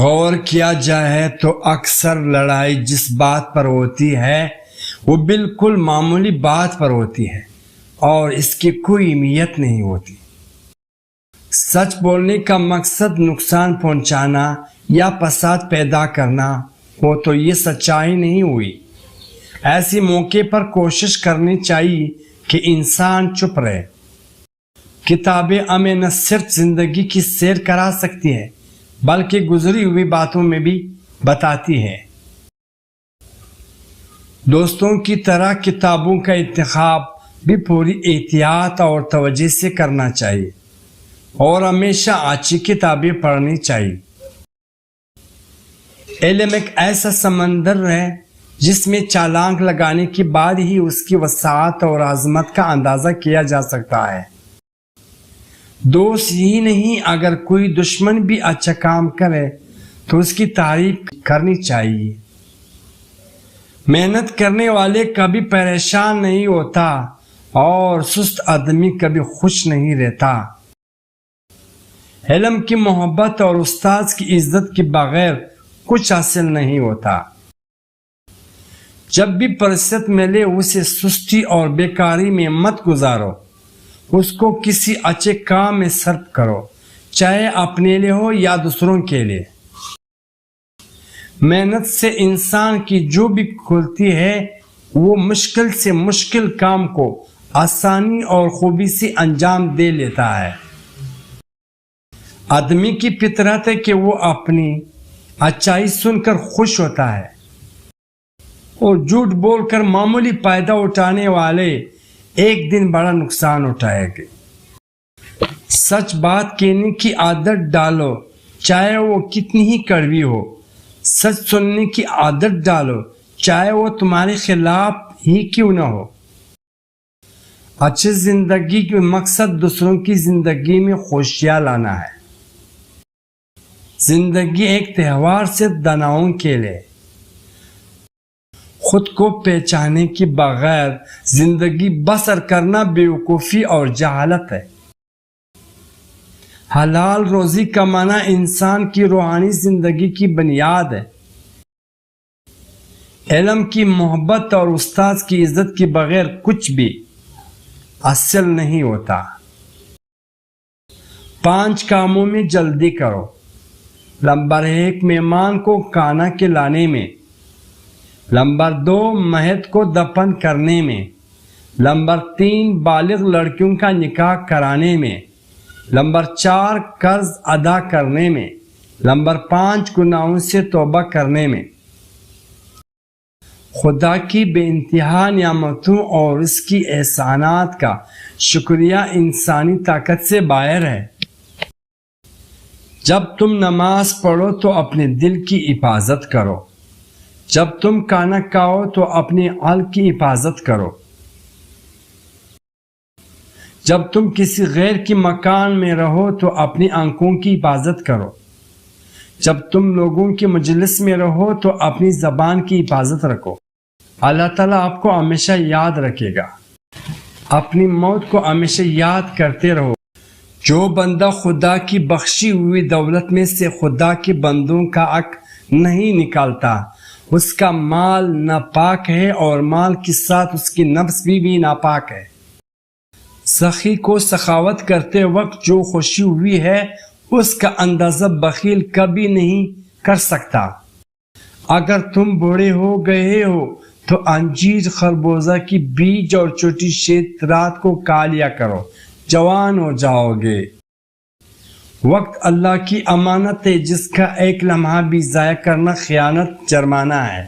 غور کیا جائے تو اکثر لڑائی جس بات پر ہوتی ہے وہ بالکل معمولی بات پر ہوتی ہے اور اس کی کوئی اہمیت نہیں ہوتی۔ سچ بولنے کا مقصد نقصان پہنچانا یا فساد پیدا کرنا ہو تو یہ سچائی نہیں ہوئی۔ ایسی موقع پر کوشش کرنی چاہیے کہ انسان چپ رہے۔ کتابیں ہمیں نہ صرف زندگی کی سیر کرا سکتی ہے بلکہ گزری ہوئی باتوں میں بھی بتاتی ہے۔ دوستوں کی طرح کتابوں کا انتخاب بھی پوری احتیاط اور توجہ سے کرنا چاہیے اور ہمیشہ اچھی کتابیں پڑھنی چاہیے۔ علم ایک ایسا سمندر ہے جس میں چھلانگ لگانے کے بعد ہی اس کی وسعت اور عظمت کا اندازہ کیا جا سکتا ہے۔ دوست ہی نہیں، اگر کوئی دشمن بھی اچھا کام کرے تو اس کی تعریف کرنی چاہیے۔ محنت کرنے والے کبھی پریشان نہیں ہوتا اور سست آدمی کبھی خوش نہیں رہتا۔ علم کی محبت اور استاد کی عزت کے بغیر کچھ حاصل نہیں ہوتا۔ جب بھی فرصت ملے اسے سستی اور بیکاری میں مت گزارو، اس کو کسی اچھے کام میں صرف کرو، چاہے اپنے لیے ہو یا دوسروں کے لیے۔ محنت سے انسان کی جو بھی کھلتی ہے وہ مشکل سے مشکل کام کو آسانی اور خوبی سے انجام دے لیتا ہے۔ آدمی کی فطرت ہے کہ وہ اپنی اچھائی سن کر خوش ہوتا ہے اور جھوٹ بول کر معمولی فائدہ اٹھانے والے ایک دن بڑا نقصان اٹھائے گے۔ سچ بات کہنے کی عادت ڈالو، چاہے وہ کتنی ہی کڑوی ہو۔ سچ سننے کی عادت ڈالو، چاہے وہ تمہارے خلاف ہی کیوں نہ ہو۔ اچھی زندگی کا مقصد دوسروں کی زندگی میں خوشیاں لانا ہے۔ زندگی ایک تہوار سے دناؤں کے لیے۔ خود کو پہچانے کے بغیر زندگی بسر کرنا بیوقوفی اور جہالت ہے۔ حلال روزی کمانا انسان کی روحانی زندگی کی بنیاد ہے۔ علم کی محبت اور استاد کی عزت کے بغیر کچھ بھی حاصل نہیں ہوتا۔ 5 کاموں میں جلدی کرو۔ نمبر 1، مہمان کو کھانا کھلانے میں۔ نمبر 2، میت کو دفن کرنے میں۔ نمبر 3، بالغ لڑکیوں کا نکاح کرانے میں۔ نمبر 4، قرض ادا کرنے میں۔ نمبر 5، گناہوں سے توبہ کرنے میں۔ خدا کی بے انتہا نعمتوں اور اس کی احسانات کا شکریہ انسانی طاقت سے باہر ہے۔ جب تم نماز پڑھو تو اپنے دل کی حفاظت کرو۔ جب تم کھانا کھاؤ تو اپنے عقل کی حفاظت کرو۔ جب تم کسی غیر کے مکان میں رہو تو اپنی آنکھوں کی حفاظت کرو۔ جب تم لوگوں کے مجلس میں رہو تو اپنی زبان کی حفاظت رکھو۔ اللہ تعالیٰ آپ کو ہمیشہ یاد رکھے گا۔ اپنی موت کو ہمیشہ یاد کرتے رہو۔ جو بندہ خدا کی بخشی ہوئی دولت میں سے خدا کے بندوں کا حق نہیں نکالتا، اس کا مال ناپاک ہے اور مال کے ساتھ اس کی نفس بھی ناپاک ہے۔ سخی کو سخاوت کرتے وقت جو خوشی ہوئی ہے اس کا اندازہ بخیل کبھی نہیں کر سکتا۔ اگر تم بوڑھے ہو گئے ہو تو انجیر خربوزہ کی بیج اور چھوٹی شیت رات کو کھا لیا کرو، جوان ہو جاؤ گے۔ وقت اللہ کی امانت ہے، جس کا ایک لمحہ بھی ضائع کرنا خیانت جرمانہ ہے۔